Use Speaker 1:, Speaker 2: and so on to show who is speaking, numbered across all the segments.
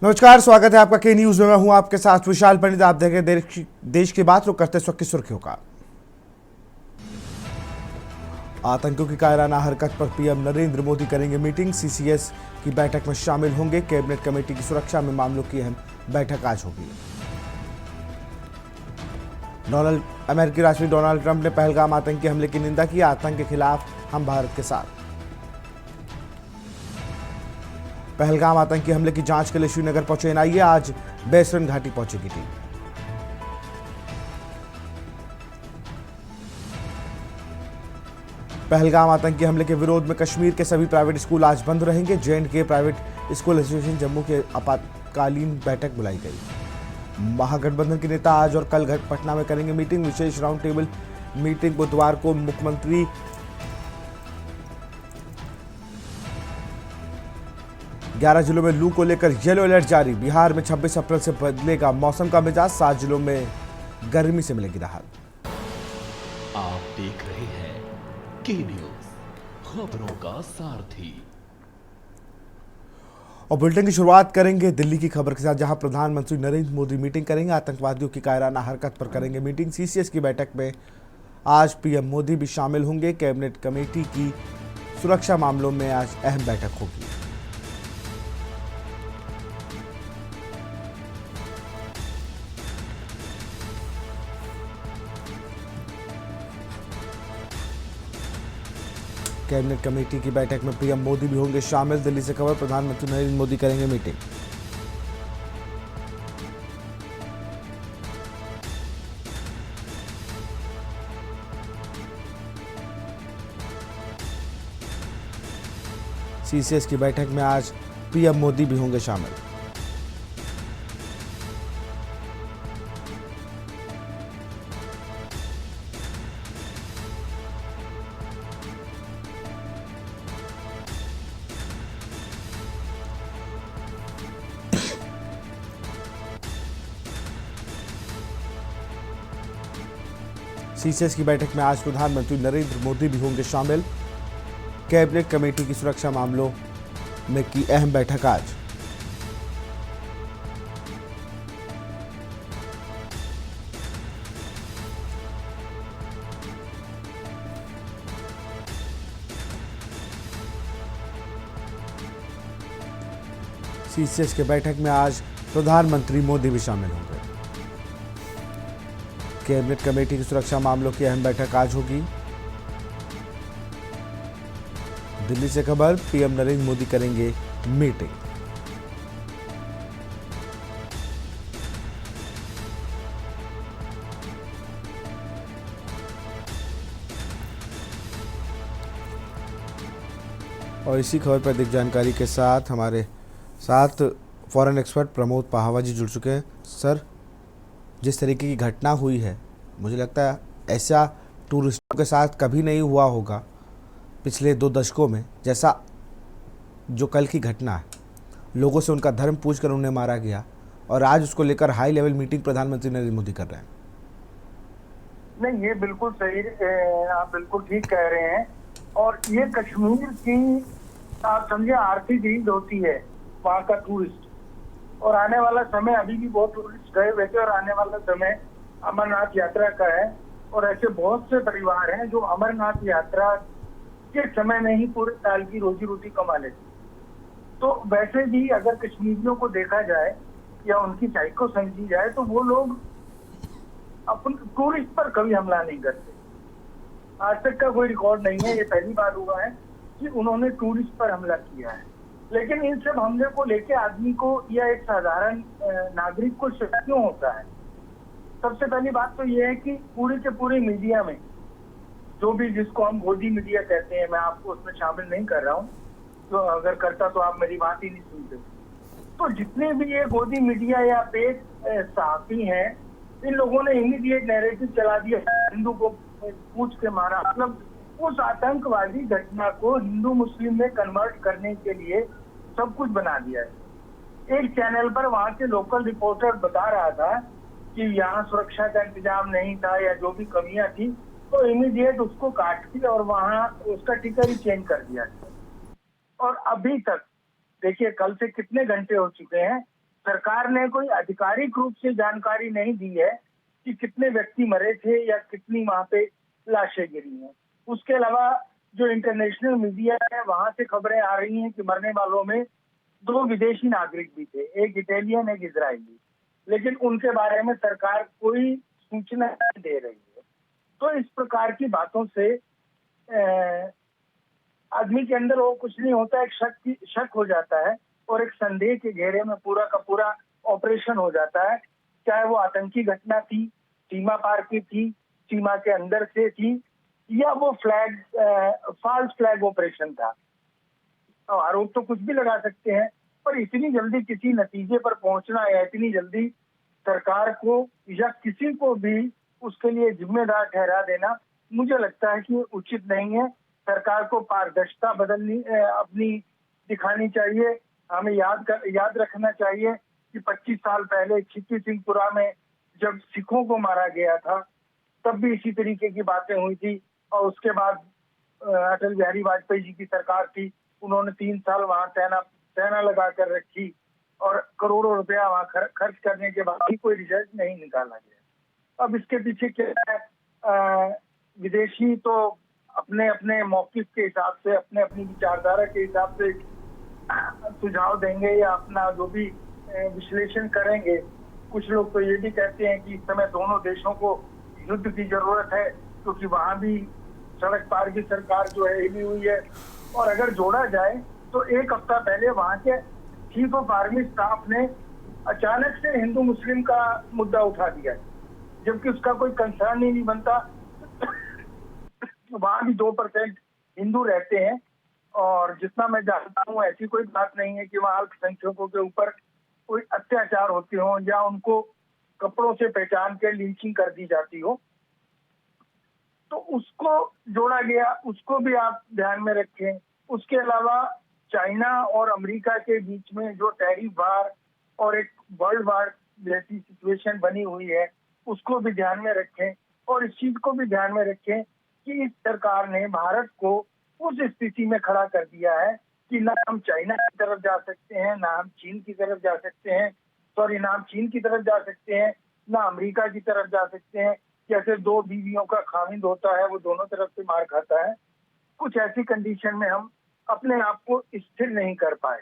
Speaker 1: नमस्कार, स्वागत है आपका के न्यूज में। मैं हूं आपके साथ विशाल पंडित। आप देख रहे हैं देश की बात रुक करते इस वक्त की सुर्खियों का। आतंकियों की कायराना हरकत पर पीएम नरेंद्र मोदी करेंगे मीटिंग। सीसीएस की बैठक में शामिल होंगे। कैबिनेट कमेटी की सुरक्षा में मामलों की अहम बैठक आज होगी। अमेरिकी राष्ट्रपति डोनाल्ड ट्रंप ने पहलगाम आतंकी हमले की निंदा की। आतंक के खिलाफ हम भारत के साथ। पहलगाम आतंकी हमले की जांच के लिए श्रीनगर पहुंचे एनआईए। आज बैसरन घाटी पहुंचेगी टीम। पहलगाम आतंकी हमले के विरोध में कश्मीर के सभी प्राइवेट स्कूल आज बंद रहेंगे। J&K private school association Jammu की आपातकालीन बैठक बुलाई गई। महागठबंधन के नेता आज और कल पटना में करेंगे मीटिंग। विशेष राउंड टेबल मीटिंग बुधवार को मुख्यमंत्री 11 जिलों में लू को लेकर येलो अलर्ट जारी। बिहार में 26 अप्रैल से बदलेगा मौसम का मिजाज। 7 जिलों में गर्मी से मिलेगी राहत।
Speaker 2: आप देख रहे हैं के न्यूज, खबरों का सारथी।
Speaker 1: और बुलेटिन की शुरुआत करेंगे दिल्ली की खबर के साथ, जहां प्रधानमंत्री नरेंद्र मोदी मीटिंग करेंगे। आतंकवादियों की कायराना हरकत पर करेंगे मीटिंग। सीसीएस की बैठक में आज पीएम मोदी भी शामिल होंगे। कैबिनेट कमेटी की सुरक्षा मामलों में आज अहम बैठक होगी। कैबिनेट कमेटी की बैठक में पीएम मोदी भी होंगे शामिल। दिल्ली से खबर, प्रधानमंत्री नरेंद्र मोदी करेंगे मीटिंग। सीसीएस की बैठक में आज पीएम मोदी भी होंगे शामिल। सीसीएस की बैठक में आज प्रधानमंत्री नरेंद्र मोदी भी होंगे शामिल। कैबिनेट कमेटी की सुरक्षा मामलों में की अहम बैठक आज। सीसीएस की बैठक में आज प्रधानमंत्री मोदी भी शामिल होंगे। कैबिनेट कमेटी की सुरक्षा मामलों की अहम बैठक आज होगी। दिल्ली से खबर, पीएम नरेंद्र मोदी करेंगे मीटिंग। और इसी खबर पर अधिक जानकारी के साथ हमारे साथ फॉरेन एक्सपर्ट प्रमोद पाहावा जी जुड़ चुके हैं। सर, जिस तरीके की घटना हुई है, मुझे लगता है ऐसा टूरिस्टों के साथ कभी नहीं हुआ होगा पिछले 2 दशकों में, जैसा जो कल की घटना है। लोगों से उनका धर्म पूछकर उन्हें मारा गया और आज उसको लेकर हाई लेवल मीटिंग प्रधानमंत्री नरेंद्र मोदी कर रहे हैं।
Speaker 3: नहीं, ये बिल्कुल सही, आप बिल्कुल ठीक कह रहे हैं। और ये कश्मीर की, आप समझे, आर्थिक रीढ़ होती है वहाँ का टूरिस्ट। और आने वाला समय, अभी भी बहुत टूरिस्ट गए हुए थे, और आने वाला समय अमरनाथ यात्रा का है। और ऐसे बहुत से परिवार हैं जो अमरनाथ यात्रा के समय में ही पूरे साल की रोजी रोटी कमा लेते। तो वैसे भी अगर कश्मीरियों को देखा जाए या उनकी साइको समझी जाए, तो वो लोग अपन टूरिस्ट पर कभी हमला नहीं करते। आज तक का कोई रिकॉर्ड नहीं है, ये पहली बार हुआ है कि उन्होंने टूरिस्ट पर हमला किया है। लेकिन इन सब हमले को लेके आदमी को या एक साधारण नागरिक को शक क्यों होता है? सबसे पहली बात तो ये है कि पूरी के पूरी मीडिया में जो भी, जिसको हम गोदी मीडिया कहते हैं, मैं आपको उसमें शामिल नहीं कर रहा हूँ, तो अगर करता तो आप मेरी बात ही नहीं सुनते। तो जितने भी ये गोदी मीडिया या पेड सहाफी हैं, इन लोगों ने इमीडिएट नैरेटिव चला दिया, हिंदू को पूछ के मारा। मतलब उस आतंकवादी घटना को हिंदू मुस्लिम में कन्वर्ट करने के लिए सब कुछ बना दिया है। एक चैनल पर वहां के लोकल रिपोर्टर बता रहा था कि यहाँ सुरक्षा का इंतजाम नहीं था या जो भी कमियां थी, तो इमीडिएट उसको काट के और वहां उसका टिकर ही चेंज कर दिया। और अभी तक देखिए, कल से कितने घंटे हो चुके हैं, सरकार ने कोई आधिकारिक रूप से जानकारी नहीं दी है कि कितने व्यक्ति मरे थे या कितनी वहां पे लाशें गिरी हैं। उसके अलावा जो इंटरनेशनल मीडिया है वहां से खबरें आ रही हैं कि मरने वालों में 2 विदेशी नागरिक भी थे, एक इटालियन एक इजरायली, लेकिन उनके बारे में सरकार कोई सूचना नहीं दे रही है। तो इस प्रकार की बातों से आदमी के अंदर वो कुछ नहीं होता, एक शक हो जाता है और एक संदेह के घेरे में पूरा का पूरा ऑपरेशन हो जाता है। चाहे वो आतंकी घटना थी, सीमा पार की थी, सीमा के अंदर से थी, या वो फॉल्स फ्लैग ऑपरेशन था। आरोप तो कुछ भी लगा सकते हैं, पर इतनी जल्दी किसी नतीजे पर पहुंचना या इतनी जल्दी सरकार को या किसी को भी उसके लिए जिम्मेदार ठहरा देना मुझे लगता है कि उचित नहीं है। सरकार को पारदर्शिता अपनी दिखानी चाहिए। हमें याद रखना चाहिए कि 25 साल पहले खिच्ची सिंहपुरा में जब सिखों को मारा गया था तब भी इसी तरीके की बातें हुई थी, और उसके बाद अटल बिहारी वाजपेयी जी की सरकार थी, उन्होंने 3 साल वहां सेना लगा कर रखी और करोड़ों रुपया वहां खर्च करने के बाद भी कोई रिजल्ट नहीं निकाला गया। अब इसके पीछे क्या है? विदेशी तो अपने अपने मौकिफ के हिसाब से, अपने अपनी विचारधारा के हिसाब से सुझाव देंगे या अपना जो भी विश्लेषण करेंगे। कुछ लोग तो ये भी कहते हैं कि इस समय दोनों देशों को युद्ध की जरूरत है, क्योंकि वहां भी सड़क पार की सरकार जो है हिली हुई है। और अगर जोड़ा जाए तो एक हफ्ता पहले वहां के चीफ ऑफ आर्मी स्टाफ ने अचानक से हिंदू मुस्लिम का मुद्दा उठा दिया, जबकि उसका कोई कंसर्न ही नहीं बनता। वहां भी 2% हिंदू रहते हैं, और जितना मैं जानता हूँ ऐसी कोई बात नहीं है कि वहां अल्पसंख्यकों के ऊपर कोई अत्याचार होते हो या उनको कपड़ों से पहचान के लिंचिंग कर दी जाती हो। तो उसको जोड़ा गया, उसको भी आप ध्यान में रखें। उसके अलावा चाइना और अमेरिका के बीच में जो टैरिफ वार और एक वर्ल्ड वार जैसी सिचुएशन बनी हुई है, उसको भी ध्यान में रखें। और इस चीज को भी ध्यान में रखें कि इस सरकार ने भारत को उस स्थिति में खड़ा कर दिया है कि ना हम चाइना की तरफ जा सकते हैं, ना हम चीन की तरफ जा सकते हैं, ना हम चीन की तरफ जा सकते हैं, ना अमेरिका की तरफ जा सकते हैं। जैसे 2 बीवियों का खामिंद होता है, वो दोनों तरफ से मार खाता है। कुछ ऐसी कंडीशन में हम अपने आप को स्थिर नहीं कर पाए।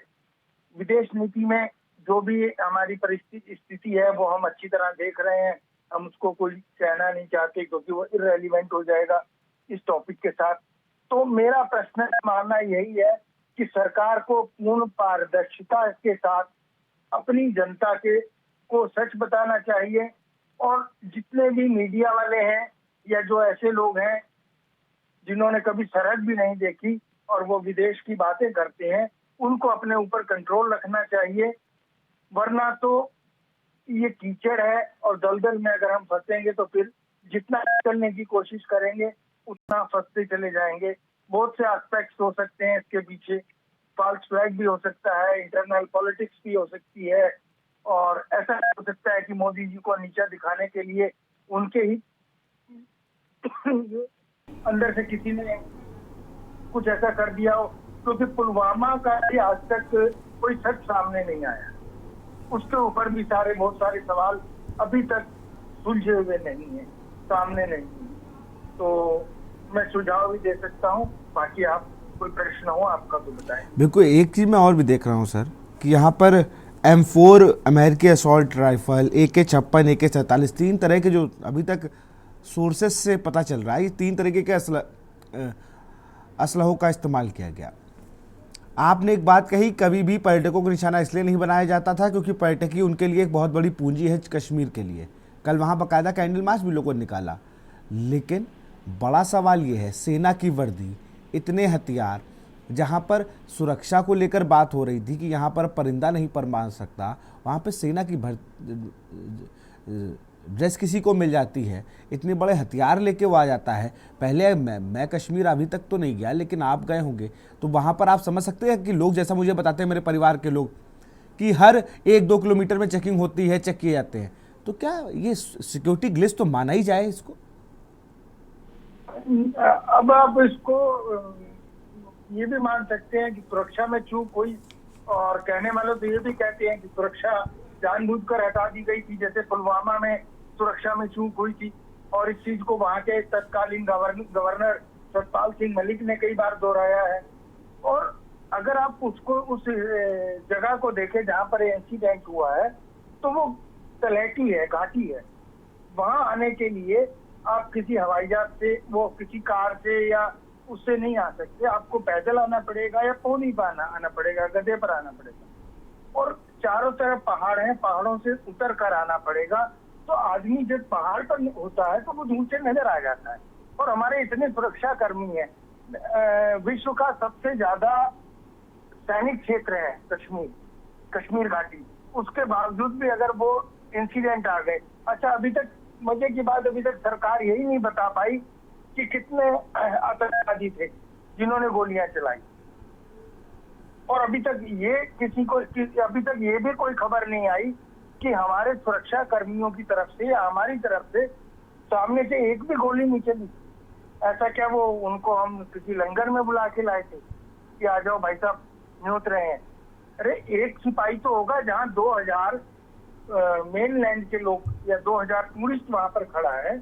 Speaker 3: विदेश नीति में जो भी हमारी स्थिति है वो हम अच्छी तरह देख रहे हैं, हम उसको कोई कहना नहीं चाहते क्योंकि वो इररेलेवेंट हो जाएगा इस टॉपिक के साथ। तो मेरा प्रश्न मानना यही है कि सरकार को पूर्ण पारदर्शिता के साथ अपनी जनता को सच बताना चाहिए, और जितने भी मीडिया वाले हैं या जो ऐसे लोग हैं जिन्होंने कभी सरहद भी नहीं देखी और वो विदेश की बातें करते हैं, उनको अपने ऊपर कंट्रोल रखना चाहिए। वरना तो ये कीचड़ है और दलदल में अगर हम फंसेंगे तो फिर जितना निकलने की कोशिश करेंगे उतना फंसते चले जाएंगे। बहुत से एस्पेक्ट्स हो सकते हैं इसके पीछे, फॉल्स फ्लैग भी हो सकता है, इंटरनल पॉलिटिक्स भी हो सकती है, और ऐसा हो सकता है कि मोदी जी को नीचा दिखाने के लिए उनके ही अंदर से किसी ने कुछ ऐसा कर दिया हो, क्योंकि पुलवामा का भी आज तक कोई सच सामने नहीं आया। उसके ऊपर भी बहुत सारे सवाल अभी तक सुलझे हुए नहीं है, सामने नहीं है। तो मैं सुझाव भी दे सकता हूँ, बाकी आप कोई प्रश्न हो आपका तो बताएं।
Speaker 1: बिल्कुल, एक चीज़ मैं और भी देख रहा हूँ सर कि यहाँ पर M4 अमेरिकी असॉल्ट राइफल, AK-56, AK-47, 3 तरह के जो अभी तक सोर्सेस से पता चल रहा है, ये 3 तरीके के असलहों का इस्तेमाल किया गया। आपने एक बात कही, कभी भी पर्यटकों को निशाना इसलिए नहीं बनाया जाता था क्योंकि पर्यटक ही उनके लिए एक बहुत बड़ी पूंजी है कश्मीर के लिए। कल वहाँ बाकायदा कैंडल मार्च भी लोगों ने निकाला। लेकिन बड़ा सवाल ये है, सेना की वर्दी, इतने हथियार, जहाँ पर सुरक्षा को लेकर बात हो रही थी कि यहाँ पर परिंदा नहीं पर मार सकता, वहाँ पर सेना की ड्रेस किसी को मिल जाती है, इतने बड़े हथियार लेके वो आ जाता है। पहले मैं कश्मीर अभी तक तो नहीं गया, लेकिन आप गए होंगे, तो वहाँ पर आप समझ सकते हैं कि लोग, जैसा मुझे बताते हैं मेरे परिवार के लोग, कि हर 1-2 किलोमीटर में चेकिंग होती है, चेक किए जाते हैं। तो क्या ये सिक्योरिटी ग्लिच तो माना ही जाए इसको?
Speaker 3: अब आप इसको ये भी मान सकते हैं कि सुरक्षा में चूक हुई, और कहने वाले तो ये भी कहते हैं कि सुरक्षा जानबूझकर हटा दी गई थी, जैसे पुलवामा में सुरक्षा में चूक हुई थी, और इस चीज को वहां के तत्कालीन गवर्नर सतपाल सिंह मलिक ने कई बार दोहराया है। और अगर आप उसको उस जगह को देखें जहां पर इंसिडेंट हुआ है, तो वो तलहटी है, घाटी है। वहां आने के लिए आप किसी हवाई जहाज से, वो किसी कार से या उससे नहीं आ सकते, आपको पैदल आना पड़ेगा या पोनी पर आना पड़ेगा, गधे पर आना पड़ेगा। और चारों तरफ पहाड़ हैं, पहाड़ों से उतर कर आना पड़ेगा। तो आदमी जब पहाड़ पर होता है तो वो दूर से नजर आ जाता है। और हमारे इतने सुरक्षा कर्मी हैं, विश्व का सबसे ज्यादा सैनिक क्षेत्र है कश्मीर घाटी, उसके बावजूद भी अगर वो इंसिडेंट आ गए। अच्छा, अभी तक मजे की बात, अभी तक सरकार यही नहीं बता पाई कि कितने आतंकवादी थे जिन्होंने गोलियां चलाई। और अभी तक ये भी कोई खबर नहीं आई कि हमारे सुरक्षा कर्मियों की तरफ से या हमारी तरफ से सामने से एक भी गोली नहीं चली। ऐसा क्या वो उनको हम किसी लंगर में बुला के लाए थे कि आ जाओ भाई साहब, न्योत रहे हैं? अरे एक सिपाही तो होगा जहां 2000 मेनलैंड के लोग या 2000 टूरिस्ट वहां पर खड़ा है,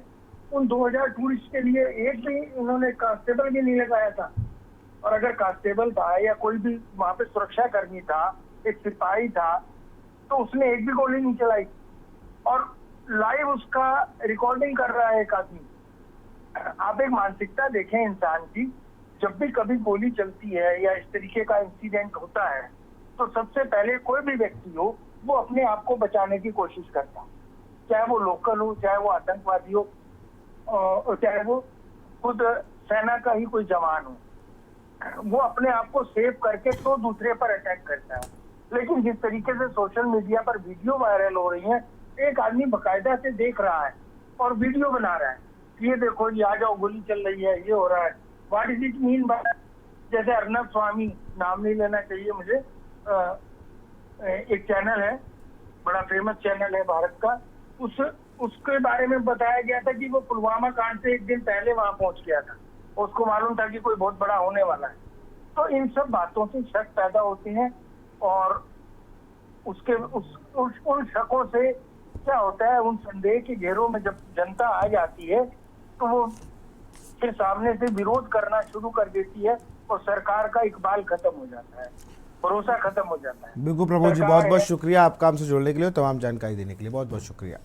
Speaker 3: उन 2000 टूरिस्ट के लिए एक भी उन्होंने कांस्टेबल भी नहीं लगाया था। और अगर कांस्टेबल था या कोई भी वहां पे सुरक्षा कर्मी था, एक सिपाही था, तो उसने एक भी गोली नहीं चलाई। और लाइव उसका रिकॉर्डिंग कर रहा है एक आदमी। आप एक मानसिकता देखें इंसान की, जब भी कभी गोली चलती है या इस तरीके का इंसिडेंट होता है, तो सबसे पहले कोई भी व्यक्ति हो, वो अपने आप को बचाने की कोशिश करता है, चाहे वो लोकल हो, चाहे वो आतंकवादी हो, चाहे वो खुद सेना का ही कोई जवान हो। वो अपने आप को सेव करके तो दूसरे पर अटैक करता है। लेकिन जिस तरीके से सोशल मीडिया पर वीडियो वायरल हो रही है, एक आदमी बकायदा से देख रहा है और वीडियो बना रहा है, ये देखो ये आ जाओ, गोली चल रही है, ये हो रहा है। What is it mean by, जैसे अर्नब स्वामी, नाम नहीं लेना चाहिए मुझे, एक चैनल है, बड़ा फेमस चैनल है भारत का, उसके बारे में बताया गया था कि वो पुलवामा कांड से एक दिन पहले वहां पहुंच गया था, उसको मालूम था कि कोई बहुत बड़ा होने वाला है। तो इन सब बातों से शक पैदा होती है, और उसके उन शकों से क्या होता है, उन संदेह के घेरों में जब जनता आ जाती है तो वो फिर सामने से विरोध करना शुरू कर देती है, और सरकार का इकबाल खत्म हो जाता है, भरोसा खत्म हो जाता है।
Speaker 1: बिल्कुल प्रमोद जी, बहुत बहुत शुक्रिया आपका हमसे जुड़ने के लिए, तमाम जानकारी देने के लिए बहुत बहुत शुक्रिया।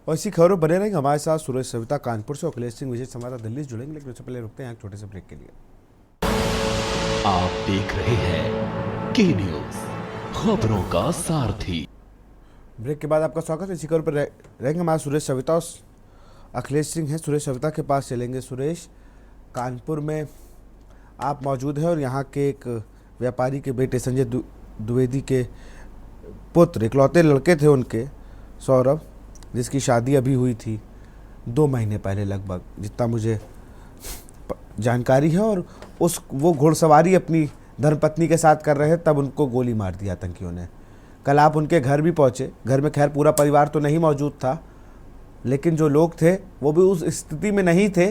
Speaker 1: और इसी खबरों बने रहेंगे हमारे साथ। सूरज सविता कानपुर से, अखिलेश सिंह विजय संवाददाता दिल्ली से जुड़ेंगे, लेकिन उससे पहले रुकते हैं एक छोटे से ब्रेक के लिए।
Speaker 2: आप देख रहे हैं के न्यूज, खबरों का सारथी।
Speaker 1: ब्रेक के बाद आपका स्वागत है। इसी खबर पर रहेंगे हमारे सुरेश सविता और अखिलेश सिंह हैं। सुरेश सविता के पास चलेंगे। सुरेश, कानपुर में आप मौजूद हैं और यहाँ के एक व्यापारी के बेटे संजय द्विवेदी के पुत्र, इकलौते लड़के थे उनके, सौरभ, जिसकी शादी अभी हुई थी 2 महीने पहले लगभग, जितना मुझे जानकारी है। और वो घुड़सवारी अपनी धर्मपत्नी के साथ कर रहे थे, तब उनको गोली मार दिया आतंकियों ने। कल आप उनके घर भी पहुंचे। घर में खैर पूरा परिवार तो नहीं मौजूद था, लेकिन जो लोग थे वो भी उस स्थिति में नहीं थे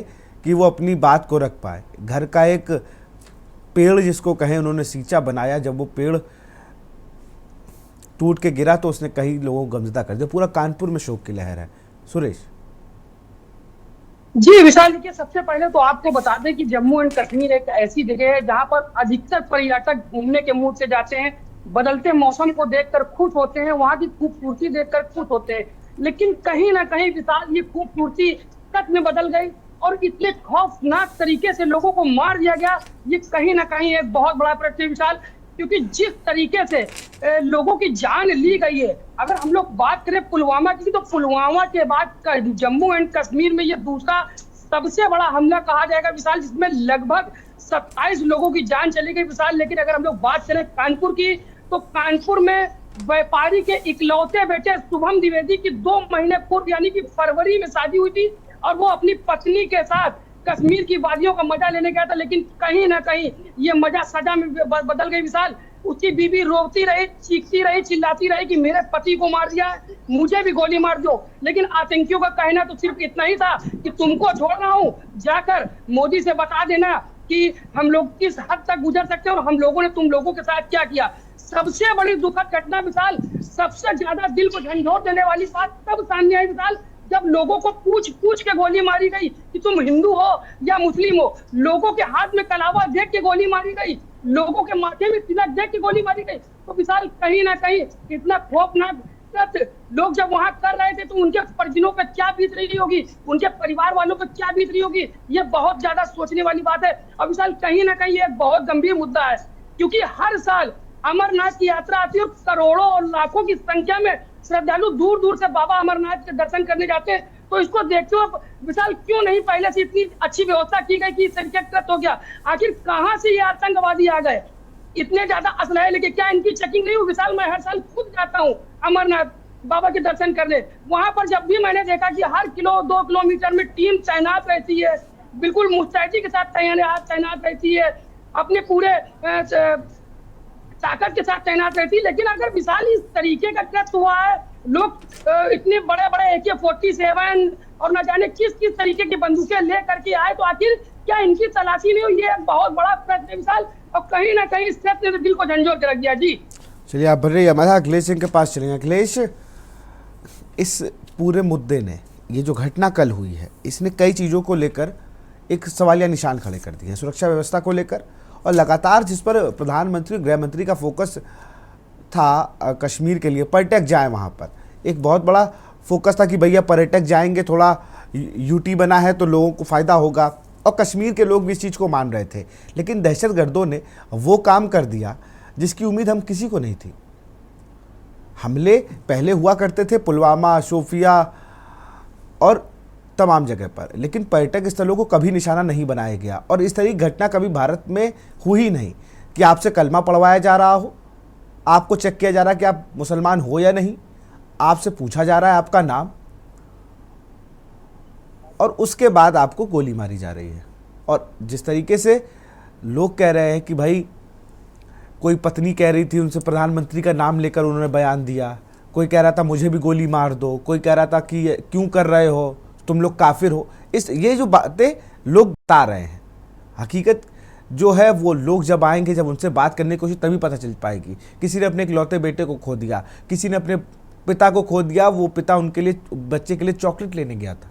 Speaker 1: कि वो अपनी बात को रख पाए। घर का एक पेड़ जिसको कहें, उन्होंने सींचा बनाया। जब वो पेड़ टूट के गिरा तो उसने कई लोगों को गमजदा कर दिया। पूरा कानपुर में शोक की लहर है। सुरेश
Speaker 4: जी विशाल, देखिए सबसे पहले तो आपको बता दें कि जम्मू एंड कश्मीर एक ऐसी जगह है जहां पर अधिकतर पर्यटक घूमने के मूड से जाते हैं, बदलते मौसम को देखकर खुश होते हैं, वहां की खूबसूरती देखकर खुश होते हैं। लेकिन कहीं ना कहीं विशाल, ये खूबसूरती सच में बदल गई और इतने खौफनाक तरीके से लोगों को मार दिया गया। ये कहीं ना कहीं एक बहुत बड़ा प्रश्न है विशाल, क्योंकि जिस तरीके से लोगों की जान ली गई है। अगर हम लोग बात करें पुलवामा की, तो पुलवामा के बाद जम्मू एंड कश्मीर में ये दूसरा सबसे बड़ा हमला कहा जाएगा विशाल, जिसमें लगभग 27 लोगों की जान चली गई विशाल। लेकिन अगर हम लोग बात करें कानपुर की, तो कानपुर में व्यापारी के इकलौते बेटे शुभम द्विवेदी की 2 महीने पूर्व यानी कि फरवरी में शादी हुई थी, और वो अपनी पत्नी के साथ कश्मीर की वादियों का मजा लेने गया था। लेकिन कहीं ना कहीं ये मजा सजा में बदल गई विशाल। उसकी बीवी रोती रही, चीखती रही, चिल्लाती रही कि मेरे पति को मार दिया है, मुझे भी गोली मार दो। लेकिन आतंकियों का कहना तो सिर्फ इतना ही था कि तुमको छोड़ रहा हूँ, जाकर मोदी से बता देना कि हम लोग किस हद तक गुजर सकते हैं और हम लोगों ने तुम लोगों के साथ क्या किया। सबसे बड़ी दुखद घटना विशाल, सबसे ज्यादा दिल को झंझोर देने वाली बात तब सामने आई विशाल, जब लोगों को पूछ पूछ के गोली मारी गई कि तुम हिंदू हो या मुस्लिम हो। लोगों के हाथ में कलावा देख के गोली मारी गई, लोगों के माथे में तिलक देख के गोली मारी गई। तो विशाल कहीं ना कहीं इतना खौफनाक कृत्य लोग जब वहां कर रहे थे तो उनके परिजनों पर क्या बीत रही होगी, उनके परिवार वालों पर क्या बीत रही होगी, ये बहुत ज्यादा सोचने वाली बात है। और विशाल कहीं ना कहीं ये एक बहुत गंभीर मुद्दा है, क्योंकि हर साल अमरनाथ की यात्रा आती है और करोड़ों और लाखों की संख्या में श्रद्धालु दूर दूर से बाबा अमरनाथ के दर्शन करने जाते हैं। तो इसको देखते हुए विशाल क्यों नहीं पहले से इतनी अच्छी व्यवस्था की गई कि संकेत हो गया। आखिर कहां से ये आतंकवादी आ गए इतने ज्यादा असलहे लेके? क्या इनकी चेकिंग नहीं हुई विशाल? मैं हर साल खुद जाता हूँ अमरनाथ बाबा के दर्शन करने, वहां पर जब भी मैंने देखा कि हर 2 किलोमीटर में टीम तैनात रहती है, बिल्कुल मुस्तैदी के साथ तैनात रहती है, अपने पूरे ताकत के साथ तैनात रहती है। लेकिन अगर विशाल इस तरीके का कृत्य हुआ है, लोग इतने बड़े बड़े AK-47 और न जाने किस किस तरीके की बंदूकें ले करके आए, तो आखिर क्या इनकी तलाशी नहीं हुई? ये बहुत बड़ा प्रश्न है विशाल, और कहीं ना कहीं इस कृत्य ने दिल को झंझोर के रख दिया। जी
Speaker 1: चलिए आप बढ़ रही है, हमारा अखिलेश सिंह के पास चलेंगे। अखिलेश, इस पूरे मुद्दे ने, ये जो घटना कल हुई है, इसने कई चीज़ों को लेकर एक सवालिया निशान खड़े कर दिए हैं, सुरक्षा व्यवस्था को लेकर, और लगातार जिस पर प्रधानमंत्री गृह मंत्री का फोकस था कश्मीर के लिए, पर्यटक जाए वहाँ पर, एक बहुत बड़ा फोकस था कि भैया पर्यटक जाएंगे, थोड़ा यूटी बना है तो लोगों को फ़ायदा होगा, और कश्मीर के लोग भी इस चीज़ को मान रहे थे। लेकिन दहशतगर्दों ने वो काम कर दिया जिसकी उम्मीद हम किसी को नहीं थी। हमले पहले हुआ करते थे पुलवामा, शोपिया और तमाम जगह पर, लेकिन पर्यटक स्थलों को कभी निशाना नहीं बनाया गया। और इस तरह की घटना कभी भारत में हुई नहीं कि आपसे कलमा पढ़वाया जा रहा हो, आपको चेक किया जा रहा है कि आप मुसलमान हो या नहीं, आपसे पूछा जा रहा है आपका नाम, और उसके बाद आपको गोली मारी जा रही है। और जिस तरीके से लोग कह रहे हैं कि भाई, कोई पत्नी कह रही थी, उनसे प्रधानमंत्री का नाम लेकर उन्होंने बयान दिया, कोई कह रहा था मुझे भी गोली मार दो, कोई कह रहा था कि क्यों कर रहे हो, तुम लोग काफिर हो। ये जो बातें लोग बता रहे हैं, हकीकत जो है वो लोग जब आएंगे, जब उनसे बात करने की कोशिश, तभी पता चल पाएगी। किसी ने अपने इकलौते बेटे को खो दिया, किसी ने अपने पिता को खो दिया, वो पिता उनके लिए, बच्चे के लिए चॉकलेट लेने गया था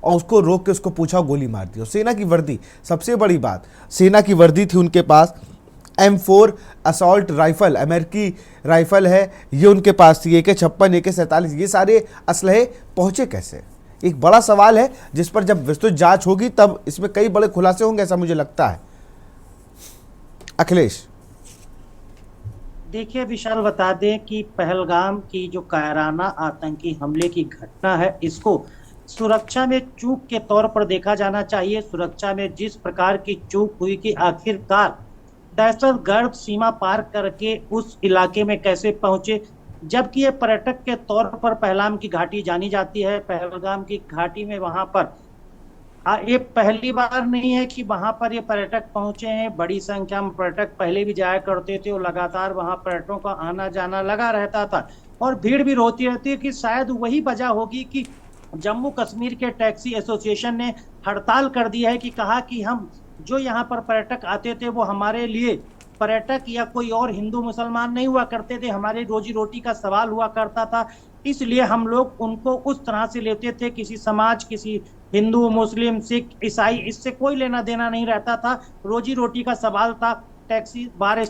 Speaker 1: और उसको रोक के उसको पूछा, गोली मार दी। सेना की वर्दी, सबसे बड़ी बात, सेना की वर्दी थी उनके पास, M4 असॉल्ट राइफल, अमेरिकी राइफल है, ये उनके पास थी, AK-56, AK-47, ये सारे असलहे पहुंचे कैसे? एक बड़ा सवाल है जिस पर जब विस्तृत जांच होगी तब इसमें कई बड़े खुलासे होंगे, ऐसा मुझे लगता है। अखिलेश,
Speaker 5: देखिए विशाल, बता दें कि पहलगाम की जो कायराना आतंकी हमले की घटना है, इसको सुरक्षा में चूक के तौर पर देखा जाना चाहिए। सुरक्षा में जिस प्रकार की चूक हुई कि आखिरकार दहशतगर्द सीमा पार करके उस इलाके में कैसे पहुंचे, जबकि ये पर्यटक के तौर पर पहलगाम की घाटी जानी जाती है। पहलगाम की घाटी में वहां पर ये पहली बार नहीं है कि वहां पर ये पर्यटक पहुंचे हैं। बड़ी संख्या में पर्यटक पहले भी जाया करते थे और लगातार वहां पर्यटकों का आना जाना लगा रहता था और भीड़ भी होती रहती है। कि शायद वही वजह होगी कि जम्मू कश्मीर के टैक्सी एसोसिएशन ने हड़ताल कर दी है, कि कहा कि हम जो यहाँ पर पर्यटक आते थे वो हमारे लिए पर्यटक या कोई और हिंदू मुसलमान नहीं हुआ करते थे, हमारी रोजी रोटी का सवाल हुआ करता था, इसलिए हम लोग उनको उस तरह से लेते थे। किसी समाज, किसी हिंदू, मुस्लिम, सिख, ईसाई, इससे कोई लेना देना नहीं रहता था, रोजी रोटी का सवाल था। टैक्सी बार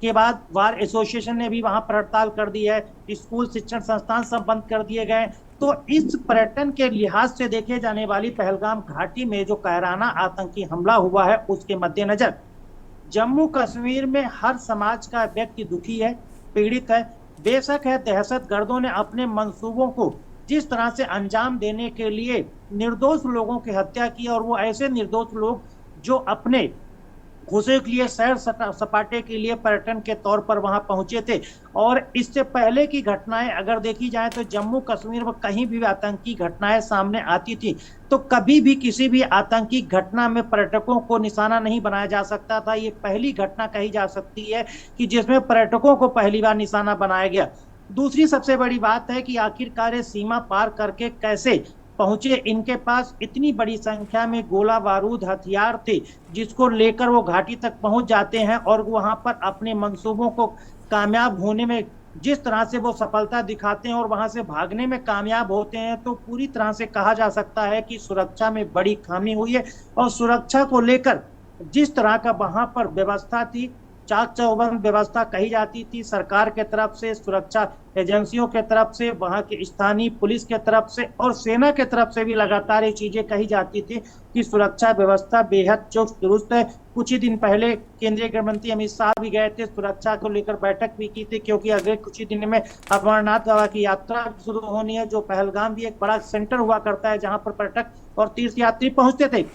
Speaker 5: के बाद बार एसोसिएशन ने भी वहां पर हड़ताल कर दी है, स्कूल, शिक्षण संस्थान सब बंद कर दिए गए। तो इस पर्यटन के लिहाज से देखे जाने वाली पहलगाम घाटी में जो कायराना आतंकी हमला हुआ है, उसके मद्देनजर जम्मू कश्मीर में हर समाज का व्यक्ति दुखी है, पीड़ित है। बेशक है दहशतगर्दों ने अपने मंसूबों को जिस तरह से अंजाम देने के लिए निर्दोष लोगों की हत्या की, और वो ऐसे निर्दोष लोग जो अपने घूसे के लिए, सैर सपाटे के लिए, पर्यटन के तौर पर वहां पहुंचे थे। और इससे पहले की घटनाएं अगर देखी जाए तो जम्मू कश्मीर में कहीं भी आतंकी घटनाएं सामने आती थी तो कभी भी किसी भी आतंकी घटना में पर्यटकों को निशाना नहीं बनाया जा सकता था। ये पहली घटना कही जा सकती है कि जिसमें पर्यटकों को पहली बार निशाना बनाया गया। दूसरी सबसे बड़ी बात है कि आखिरकार ये सीमा पार करके कैसे पहुंचे। इनके पास इतनी बड़ी संख्या में गोला बारूद हथियार थे जिसको लेकर वो घाटी तक पहुंच जाते हैं और वहां पर अपने मंसूबों को कामयाब होने में जिस तरह से वो सफलता दिखाते हैं और वहां से भागने में कामयाब होते हैं, तो पूरी तरह से कहा जा सकता है कि सुरक्षा में बड़ी खामी हुई है। और सुरक्षा को लेकर जिस तरह का वहां पर व्यवस्था थी, चाक चौबंद व्यवस्था कही जाती थी सरकार के तरफ से, सुरक्षा एजेंसियों के तरफ से, वहां के स्थानीय पुलिस के तरफ से और सेना के तरफ से भी लगातार ये चीजें कही जाती थी कि सुरक्षा व्यवस्था बेहद चुस्त दुरुस्त है। कुछ ही दिन पहले केंद्रीय गृह मंत्री अमित शाह भी गए थे, सुरक्षा को लेकर बैठक भी की थी, क्योंकि अगले कुछ ही दिन में अमरनाथ बाबा की यात्रा शुरू होनी है, जो पहलगाम भी एक बड़ा सेंटर हुआ करता है जहां पर पर्यटक और तीर्थ यात्री पहुंचते थे।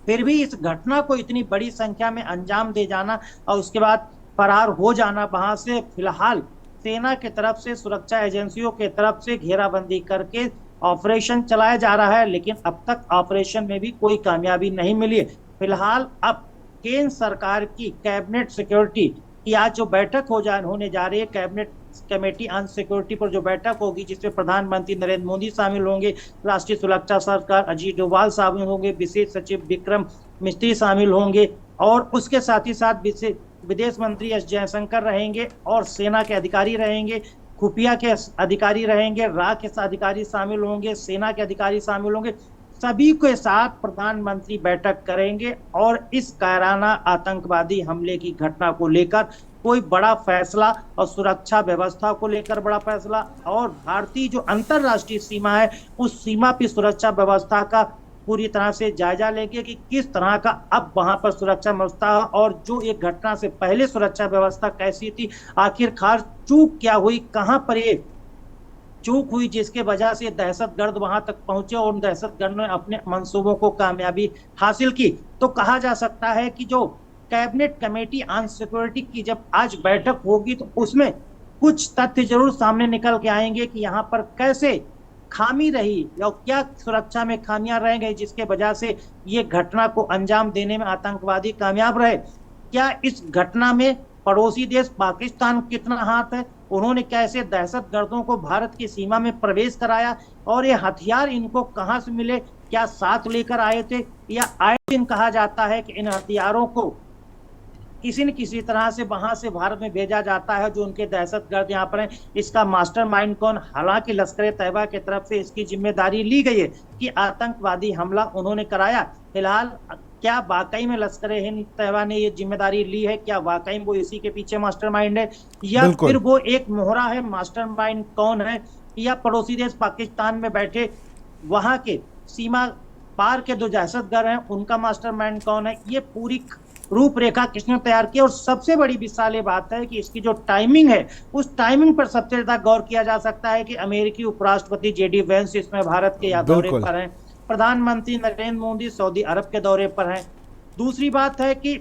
Speaker 5: फिर भी इस घटना को इतनी बड़ी संख्या में अंजाम दे जाना और उसके बाद फरार हो जाना वहां से, फिलहाल सेना के तरफ से, सुरक्षा एजेंसियों के तरफ से घेराबंदी करके ऑपरेशन चलाया जा रहा है, लेकिन अब तक ऑपरेशन में भी कोई कामयाबी नहीं मिली है। फिलहाल अब केंद्र सरकार की कैबिनेट सिक्योरिटी की आज जो बैठक होने जा रही है, कैबिनेट कमेटी ऑन सिक्योरिटी पर जो बैठक होगी, जिसमें प्रधानमंत्री नरेंद्र मोदी शामिल होंगे, राष्ट्रीय सुरक्षा सलाहकार अजीत डोभाल शामिल होंगे, विशेष सचिव विक्रम मिस्त्री शामिल होंगे और उसके साथ ही साथ विदेश मंत्री एस जयशंकर रहेंगे और सेना के अधिकारी रहेंगे, खुफिया के अधिकारी रहेंगे, राह के अधिकारी शामिल होंगे, सेना के अधिकारी शामिल होंगे। सभी के साथ प्रधानमंत्री बैठक करेंगे और इस कायराना आतंकवादी हमले की घटना को लेकर कोई बड़ा फैसला और सुरक्षा व्यवस्था को लेकर बड़ा फैसला और भारतीय जो अंतरराष्ट्रीय सीमा है उस सीमा की सुरक्षा व्यवस्था का पूरी तरह से जायजा लेंगे कि किस तरह का अब वहां पर सुरक्षा व्यवस्था और जो एक घटना से पहले सुरक्षा व्यवस्था कैसी थी, आखिरकार चूक क्या हुई, कहां पर ये चूक हुई जिसके वजह से दहशतगर्द वहां तक पहुंचे और दहशतगर्द ने अपने मंसूबों को कामयाबी हासिल की। तो कहा जा सकता है कि जो कैबिनेट कमेटी ऑन सिक्योरिटी की जब आज बैठक होगी तो उसमें कुछ तथ्य जरूर सामने निकल के आएंगे कि यहाँ पर कैसे खामी रही या क्या सुरक्षा में खामियां रह गई जिसके वजह से ये घटना को अंजाम देने में आतंकवादी कामयाब रहे। क्या इस घटना में पड़ोसी देश पाकिस्तान कितना हाथ है, उन्होंने कैसे दहशतगर्दों को भारत की सीमा में प्रवेश कराया और ये हथियार इनको कहां से मिले, क्या साथ लेकर आए थे या आए दिन कहा जाता है कि इन हथियारों को किसी न किसी तरह से वहां से भारत में भेजा जाता है जो उनके दहशतगर्द यहाँ पर हैं। इसका मास्टरमाइंड कौन, हालांकि लश्कर तैयबा की तरफ से इसकी जिम्मेदारी ली गई है कि आतंकवादी हमला उन्होंने कराया। फिलहाल क्या वाकई में लश्कर तैयबा ने ये जिम्मेदारी ली है, क्या वाकई में वो इसी के पीछे मास्टरमाइंड है या फिर वो एक मोहरा है, मास्टरमाइंड कौन है, या पड़ोसी देश पाकिस्तान में बैठे वहां के सीमा पार के जो दहशतगर्द हैं उनका मास्टरमाइंड कौन है, ये पूरी रूपरेखा किसने तैयार की। और सबसे बड़ी विशाल बात है कि इसकी जो टाइमिंग है उस टाइमिंग पर सबसे ज्यादा गौर किया जा सकता है कि अमेरिकी उपराष्ट्रपति जेडी वेंस इसमें भारत के दौरे पर हैं, प्रधानमंत्री नरेंद्र मोदी सऊदी अरब के दौरे पर हैं। दूसरी बात है कि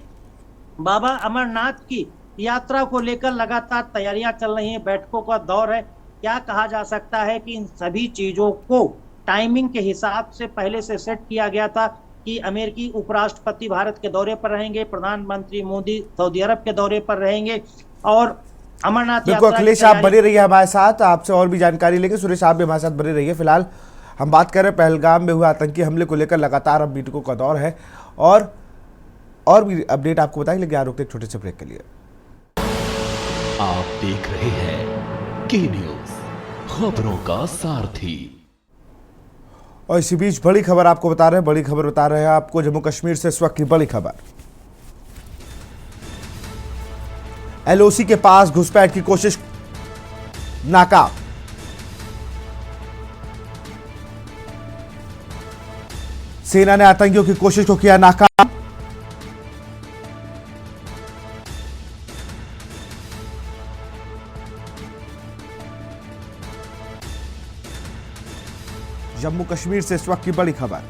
Speaker 5: बाबा अमरनाथ की यात्रा को लेकर लगातार तैयारियां चल रही हैं, बैठकों का दौर है। क्या कहा जा सकता है कि इन सभी चीजों को टाइमिंग के हिसाब से पहले से सेट किया गया था कि अमेरिकी उपराष्ट्रपति भारत के दौरे पर रहेंगे, प्रधानमंत्री मोदी सऊदी अरब के दौरे पर रहेंगे और अमरनाथ
Speaker 1: बिल्कुल। अखिलेश आप बने रहिए हमारे साथ, आपसे और भी जानकारी लेंगे। सुरेश आप भी हमारे साथ बने रहिए। फिलहाल हम बात कर रहे हैं पहलगाम में हुए आतंकी हमले को लेकर, लगातार अब मीटिंगों का दौर है और भी अपडेट आपको बताएंगे, लेकिन यहाँ रुकते एक छोटे से ब्रेक के लिए।
Speaker 2: आप देख रहे हैं के न्यूज, खबरों का सारथी।
Speaker 1: और इसी बीच बड़ी खबर आपको बता रहे हैं आपको जम्मू कश्मीर से इस वक्त की बड़ी खबर। एलओसी के पास घुसपैठ की कोशिश नाकाम। सेना ने आतंकियों की कोशिश को किया नाकाम। जम्मू कश्मीर से इस वक्त की बड़ी खबर।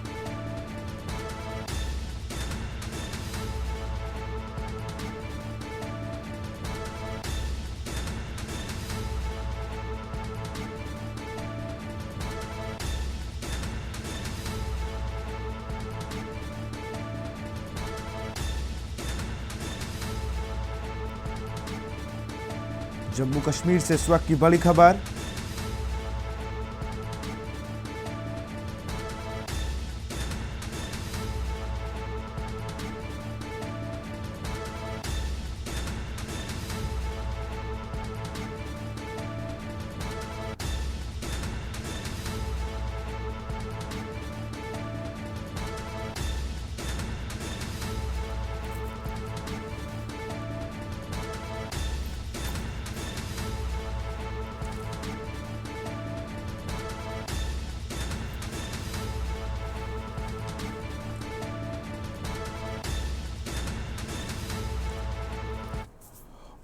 Speaker 1: जम्मू कश्मीर से इस वक्त की बड़ी खबर।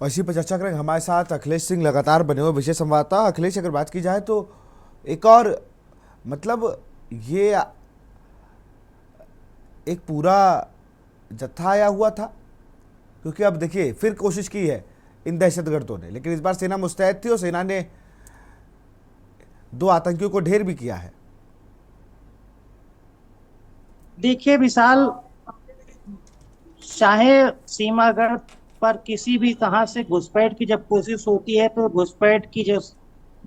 Speaker 1: और इसी पर चर्चा करेंगे। हमारे साथ अखिलेश सिंह लगातार बने हुए विशेष संवाददाता। अखिलेश, अगर बात की जाए तो एक और मतलब ये एक पूरा जत्था आया हुआ था, क्योंकि अब देखिए फिर कोशिश की है इन दहशतगर्दों ने, लेकिन इस बार सेना मुस्तैद थी और सेना ने 2 आतंकियों को ढेर भी किया है।
Speaker 5: देखिए विशाल, चाहे सीमागढ़ पर किसी भी तरह से घुसपैठ की जब कोशिश होती है तो घुसपैठ की जो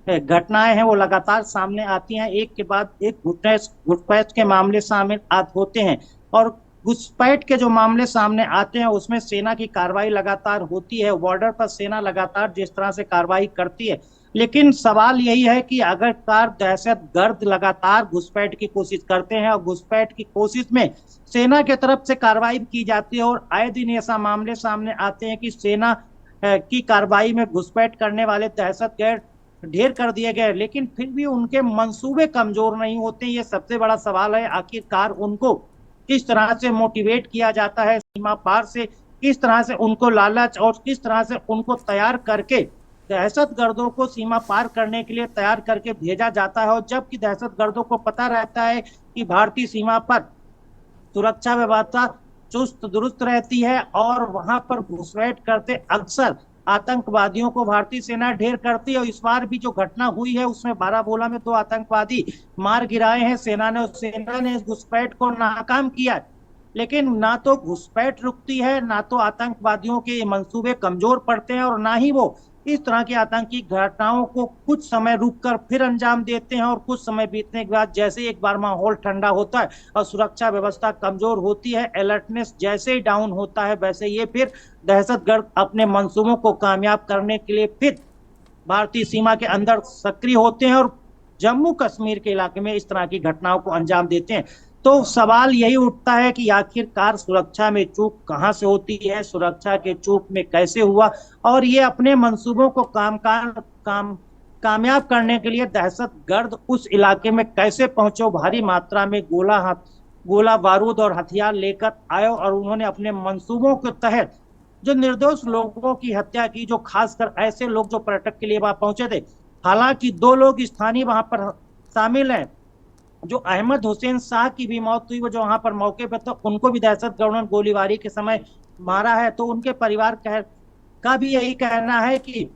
Speaker 5: घटनाएं हैं वो लगातार सामने आती हैं। एक के बाद एक घुसपैठ के मामले सामने होते हैं, और घुसपैठ के जो मामले सामने आते हैं उसमें सेना की कार्रवाई लगातार होती है। बॉर्डर पर सेना लगातार जिस तरह से कार्रवाई करती है, लेकिन सवाल यही है कि अगर दहशतगर्द लगातार घुसपैठ की कोशिश करते हैं और घुसपैठ की कोशिश में सेना की तरफ से कार्रवाई की जाती है, और आए दिन ऐसा मामले सामने आते हैं कि सेना की कार्रवाई में घुसपैठ करने वाले दहशतगर्द ढेर कर दिए गए, लेकिन फिर भी उनके मंसूबे कमजोर नहीं होते। ये सबसे बड़ा सवाल है, आखिरकार उनको किस तरह से मोटिवेट किया जाता है सीमा पार से, किस तरह से उनको लालच और किस तरह से उनको तैयार करके दहशतगर्दों को सीमा पार करने के लिए तैयार करके भेजा जाता है। और जबकि दहशतगर्दों को पता रहता है कि भारतीय सीमा पर सुरक्षा व्यवस्था चुस्त दुरुस्त रहती है और वहां पर घुसपैठ करते अक्सर आतंकवादियों को भारतीय सेना ढेर करती है। और इस बार भी जो घटना हुई है उसमें बारामूला में 2 आतंकवादी मार गिराए हैं सेना ने इस घुसपैठ को नाकाम किया, लेकिन ना तो घुसपैठ रुकती है, ना तो आतंकवादियों के मंसूबे कमजोर पड़ते हैं, और ना ही वो इस तरह की आतंकी घटनाओं को कुछ समय रुककर फिर अंजाम देते हैं। और कुछ समय बीतने के बाद जैसे एक बार माहौल ठंडा होता है और सुरक्षा व्यवस्था कमजोर होती है, अलर्टनेस जैसे ही डाउन होता है, वैसे ये फिर दहशतगर्द अपने मंसूबों को कामयाब करने के लिए फिर भारतीय सीमा के अंदर सक्रिय होते हैं और जम्मू कश्मीर के इलाके में इस तरह की घटनाओं को अंजाम देते हैं। तो सवाल यही उठता है कि आखिरकार सुरक्षा में चूक कहां से होती है, सुरक्षा के चूक में कैसे हुआ, और ये अपने मंसूबों को कामयाब करने के लिए दहशतगर्द उस इलाके में कैसे पहुंचे। भारी मात्रा में गोला बारूद और हथियार लेकर आए और उन्होंने अपने मंसूबों के तहत जो निर्दोष लोगों की हत्या की, जो खासकर ऐसे लोग जो पर्यटक के लिए वहां पहुंचे थे। हालांकि 2 लोग स्थानीय वहां पर शामिल हैं, जो अहमद हुसैन शाह की भी मौत हुई, वो जो वहां पर मौके पर था, उनको भी दहशतगर्दों ने गोलीबारी के समय मारा है। तो उनके परिवार का भी यही कहना है कि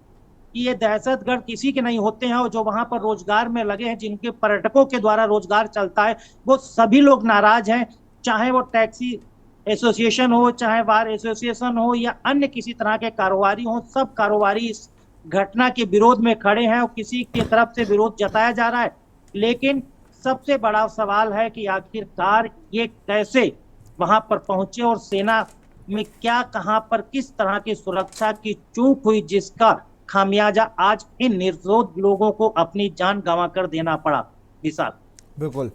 Speaker 5: ये दहशतगर्द किसी के नहीं होते हैं, और जो वहां पर रोजगार में लगे हैं, जिनके पर्यटकों के द्वारा रोजगार चलता है, वो सभी लोग नाराज हैं। चाहे वो टैक्सी एसोसिएशन हो, चाहे बार एसोसिएशन हो, या अन्य किसी तरह के कारोबारी हो, सब कारोबारी इस घटना के विरोध में खड़े हैं और किसी की तरफ से विरोध जताया जा रहा है। लेकिन सबसे बड़ा सवाल है कि आखिरकार ये कैसे वहां पर पहुंचे और सेना में क्या, कहां पर किस तरह की सुरक्षा की चूक हुई, जिसका खामियाजा आज इन निर्दोष लोगों को अपनी जान गंवाकर देना पड़ा। विशाल,
Speaker 1: बिल्कुल,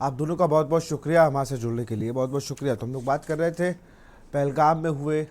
Speaker 1: आप दोनों का बहुत बहुत शुक्रिया हमारे से जुड़ने के लिए, बहुत बहुत शुक्रिया। तो हम लोग बात कर रहे थे पहलगाम में हुए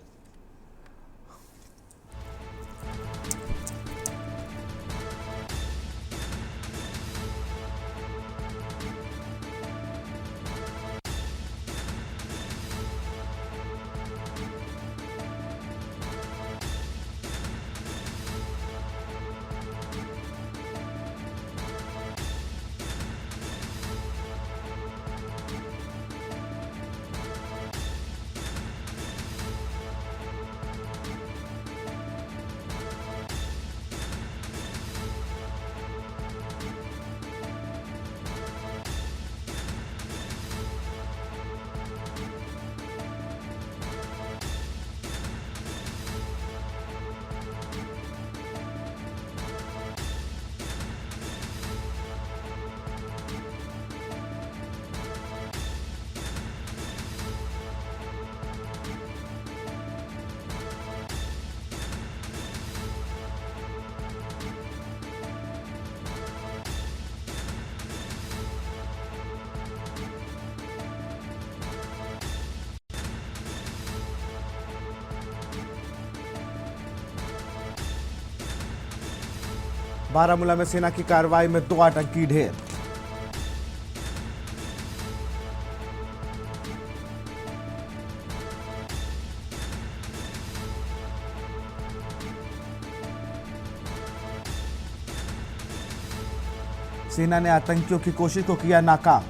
Speaker 1: बारामूला में सेना की कार्रवाई में 2 आतंकी ढेर। सेना ने आतंकियों की कोशिश को किया नाकाम।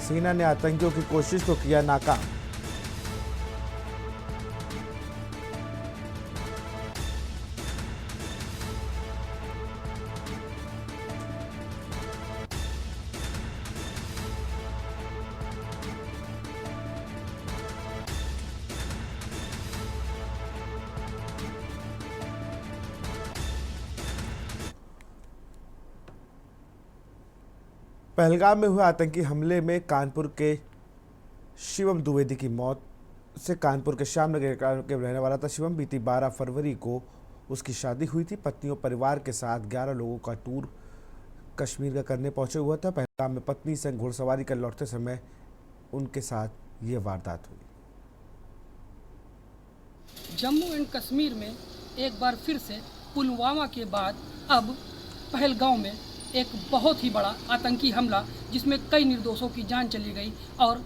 Speaker 1: सेना ने आतंकियों की कोशिश को किया नाकाम। पहलगाम में हुए आतंकी हमले में कानपुर के शिवम द्विवेदी की मौत से कानपुर के श्यामनगर के रहने वाला था। शिवम बीती 12 फरवरी को उसकी शादी हुई थी। पत्नी और परिवार के साथ 11 लोगों का टूर कश्मीर का करने पहुंचे हुआ था। पहलगाम में पत्नी से घुड़सवारी कर लौटते समय उनके साथ ये वारदात हुई।
Speaker 6: जम्मू एंड कश्मीर में एक बार फिर से पुलवामा के बाद अब पहलगाम में एक बहुत ही बड़ा आतंकी हमला, जिसमें कई निर्दोषों की जान चली गई और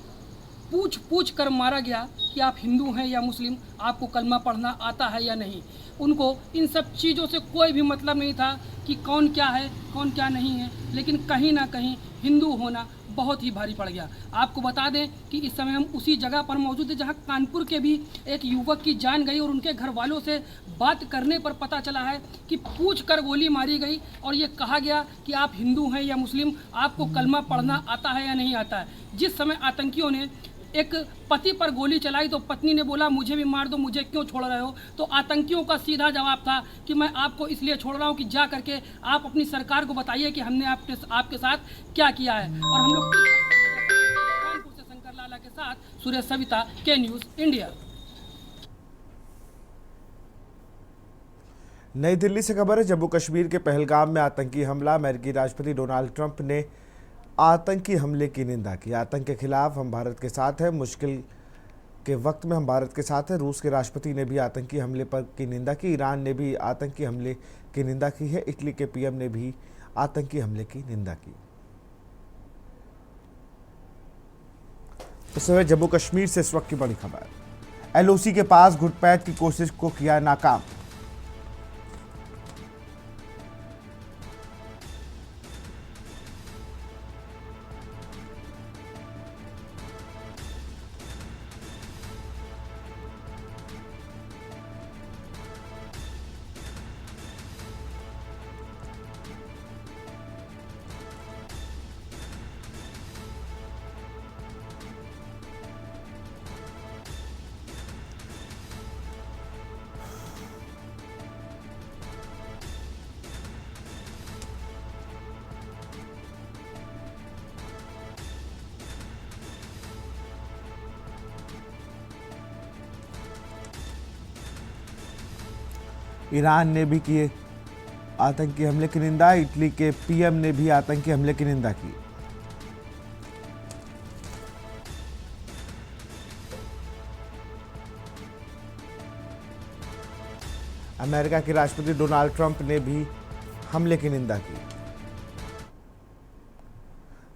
Speaker 6: पूछ कर मारा गया कि आप हिंदू हैं या मुस्लिम, आपको कलमा पढ़ना आता है या नहीं। उनको इन सब चीज़ों से कोई भी मतलब नहीं था कि कौन क्या है कौन क्या नहीं है, लेकिन कहीं ना कहीं हिंदू होना बहुत ही भारी पड़ गया। आपको बता दें कि इस समय हम उसी जगह पर मौजूद हैं जहां कानपुर के भी एक युवक की जान गई और उनके घर वालों से बात करने पर पता चला है कि पूछ कर गोली मारी गई और ये कहा गया कि आप हिंदू हैं या मुस्लिम, आपको कलमा पढ़ना आता है या नहीं आता है। जिस समय आतंकियों ने एक पति पर गोली चलाई तो पत्नी ने बोला मुझे भी मार दो, मुझे क्यों छोड़ रहे हो। तो आतंकियों का सीधा जवाब था कि मैं आपको इसलिए छोड़ रहा हूं कि जा करके आप अपनी सरकार को बताइए कि हमने आपके साथ क्या किया है। और हम लोग कानपुर से शंकर लाला के साथ सुरेश सविता, के न्यूज़ इंडिया।
Speaker 1: नई दिल्ली से खबर है। जम्मू कश्मीर के पहलगाम में आतंकी हमला। अमेरिकी राष्ट्रपति डोनाल्ड ट्रंप ने आतंकी हमले की निंदा की। आतंक के खिलाफ हम भारत के साथ हैं, मुश्किल के वक्त में हम भारत के साथ हैं। रूस के राष्ट्रपति ने भी आतंकी हमले पर की निंदा की। ईरान ने भी आतंकी हमले की निंदा की है। इटली के पीएम ने भी आतंकी हमले की निंदा की। इस समय जम्मू कश्मीर से इस वक्त की बड़ी खबर। एलओसी के पास घुसपैठ की कोशिश को किया नाकाम। ईरान ने भी किए आतंकी हमले की निंदा। इटली के पीएम ने भी आतंकी हमले की निंदा की। अमेरिका के राष्ट्रपति डोनाल्ड ट्रंप ने भी हमले की निंदा की।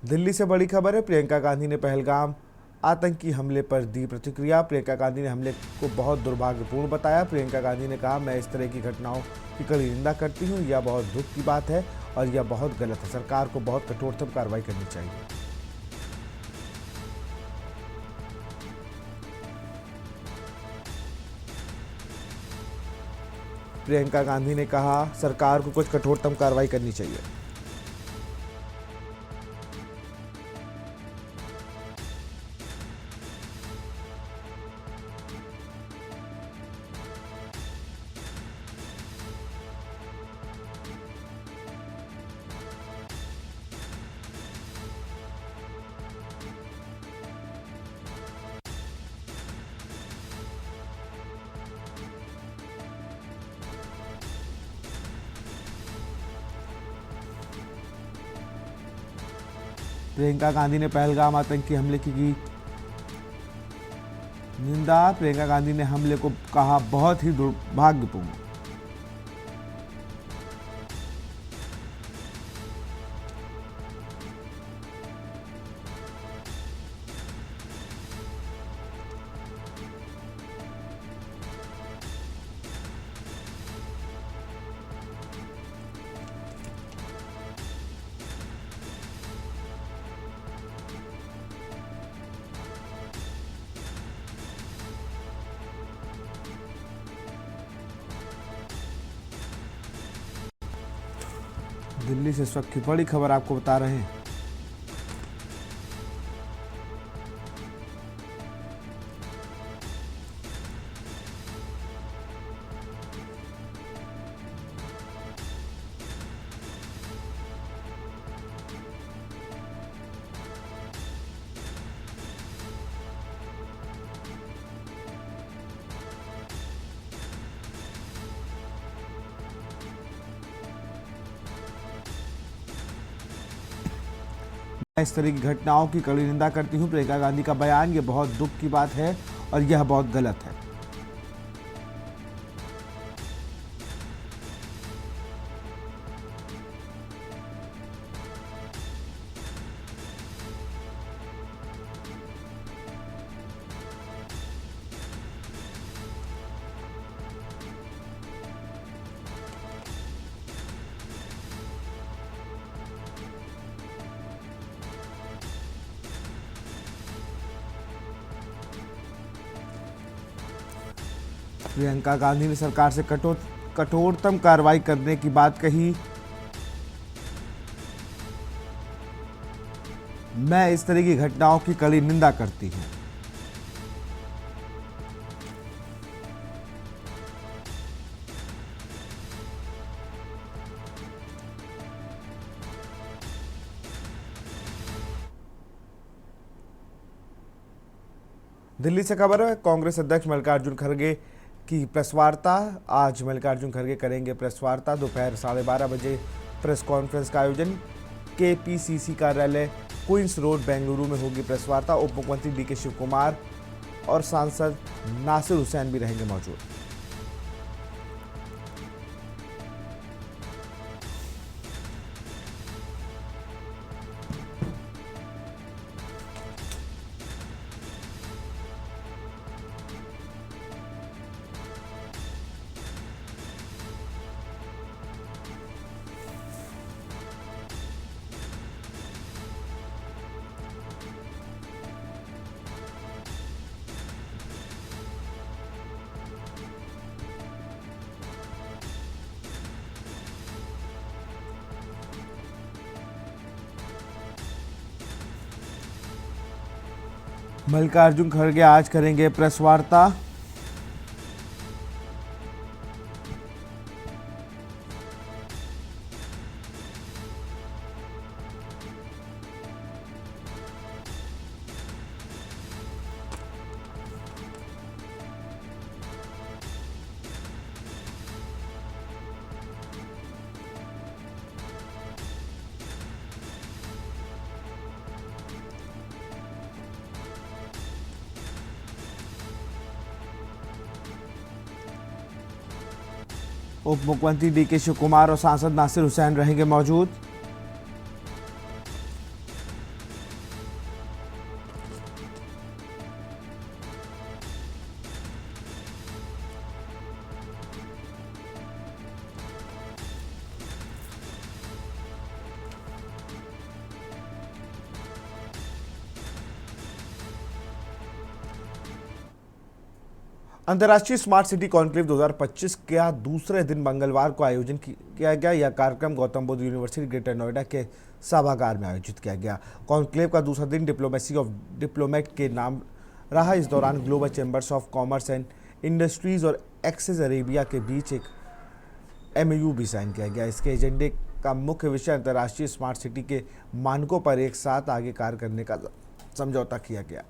Speaker 1: दिल्ली से बड़ी खबर है। प्रियंका गांधी ने पहलगाम आतंकी हमले पर दी प्रतिक्रिया। प्रियंका गांधी ने हमले को बहुत दुर्भाग्यपूर्ण बताया। प्रियंका गांधी ने कहा, मैं इस तरह की घटनाओं की कड़ी निंदा करती हूं। यह बहुत दुख की बात है और यह बहुत गलत है। सरकार को बहुत कठोरतम कार्रवाई करनी चाहिए। प्रियंका गांधी ने कहा, सरकार को कुछ कठोरतम कार्रवाई करनी चाहिए। प्रियंका गांधी ने पहलगाम आतंकी हमले की निंदा। प्रियंका गांधी ने हमले को कहा बहुत ही दुर्भाग्यपूर्ण। दिल्ली से इस वक्त की बड़ी खबर आपको बता रहे हैं। इस तरह की घटनाओं की कड़ी निंदा करती हूं। प्रियंका गांधी का बयान ये बहुत दुख की बात है और यह बहुत गलत है। प्रियंका गांधी ने सरकार से कठोरतम कार्रवाई करने की बात कही। मैं इस तरह की घटनाओं की कड़ी निंदा करती हूं। दिल्ली से खबर है, कांग्रेस अध्यक्ष मल्लिकार्जुन खड़गे की प्रेस वार्ता। आज मल्लिकार्जुन खड़गे करेंगे प्रेस वार्ता। दोपहर 12:30 बजे प्रेस कॉन्फ्रेंस का आयोजन केपीसीसी कार्यालय क्वींस रोड बेंगलुरु में होगी प्रेस वार्ता। उप मुख्यमंत्री डीके शिव कुमार और सांसद नासिर हुसैन भी रहेंगे मौजूद। मल्लिकार्जुन खड़गे आज करेंगे प्रेस वार्ता। उप मुख्यमंत्री डीके शिव कुमार और सांसद नासिर हुसैन रहेंगे मौजूद। अंतर्राष्ट्रीय स्मार्ट सिटी कॉन्क्लेव 2025 का दूसरे दिन मंगलवार को आयोजन किया गया। यह कार्यक्रम गौतम बुद्ध यूनिवर्सिटी ग्रेटर नोएडा के सभागार में आयोजित किया गया। कॉन्क्लेव का दूसरा दिन डिप्लोमेसी ऑफ डिप्लोमेट के नाम रहा। इस दौरान global chambers of commerce and industries और एक्सेस अरेबिया के बीच एक MOU भी साइन किया गया। इसके एजेंडे का मुख्य विषय अंतर्राष्ट्रीय स्मार्ट सिटी के मानकों पर एक साथ आगे कार्य करने का समझौता किया गया।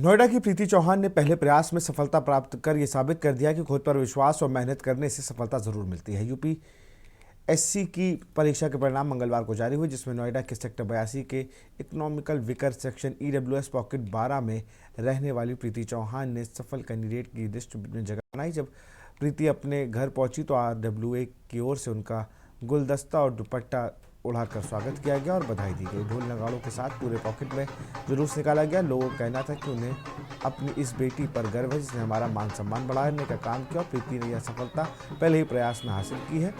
Speaker 1: नोएडा की प्रीति चौहान ने पहले प्रयास में सफलता प्राप्त कर ये साबित कर दिया कि खुद पर विश्वास और मेहनत करने से सफलता जरूर मिलती है। यूपी एससी की परीक्षा के परिणाम मंगलवार को जारी हुए, जिसमें नोएडा के सेक्टर 82 के economical vicar section EWS pocket 12 में रहने वाली प्रीति चौहान ने सफल कैंडिडेट की लिस्ट में जगह बनाई। जब प्रीति अपने घर पहुंची तो आरडब्ल्यूए की ओर से उनका गुलदस्ता और दुपट्टा उड़ाकर स्वागत किया गया और बधाई दी गई। ढोल नगाड़ों के साथ पूरे पॉकेट में जुलूस निकाला गया। लोगों का कहना था कि उन्हें अपनी इस बेटी पर गर्व है जिसने हमारा मान सम्मान बढ़ाने का काम किया। प्रीति ने यह सफलता पहले ही प्रयास में हासिल की है।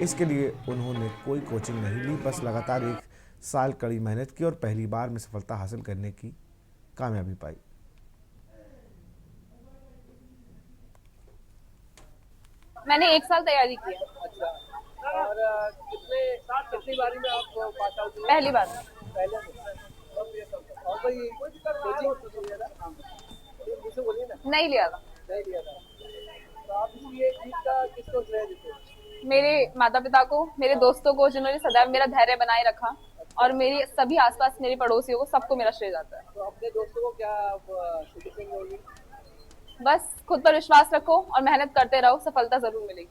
Speaker 1: इसके लिए उन्होंने कोई कोचिंग नहीं ली, बस लगातार 1 साल कड़ी मेहनत की और पहली बार में सफलता हासिल करने की कामयाबी पाई।
Speaker 7: मैंने 1 साल तैयारी की है।
Speaker 8: अच्छा। और कितनी बारी में आप पास आउट हुए?
Speaker 7: पहली बार।
Speaker 8: पहले में। और कोई कोचिंग मुझसे बोलिए ना।
Speaker 7: नहीं लिया था।
Speaker 8: नहीं लिया था। तो आप ये जीत का किसको श्रेय देते हो?
Speaker 7: मेरे माता पिता को, मेरे दोस्तों को, जिन्होंने सदैव मेरा धैर्य बनाए रखा, और मेरी सभी आसपास मेरे पड़ोसियों को, सबको मेरा श्रेय जाता है।
Speaker 8: तो अपने दोस्तों को क्या सजेशन दोगे?
Speaker 7: बस खुद पर विश्वास रखो और मेहनत करते रहो, सफलता जरूर मिलेगी।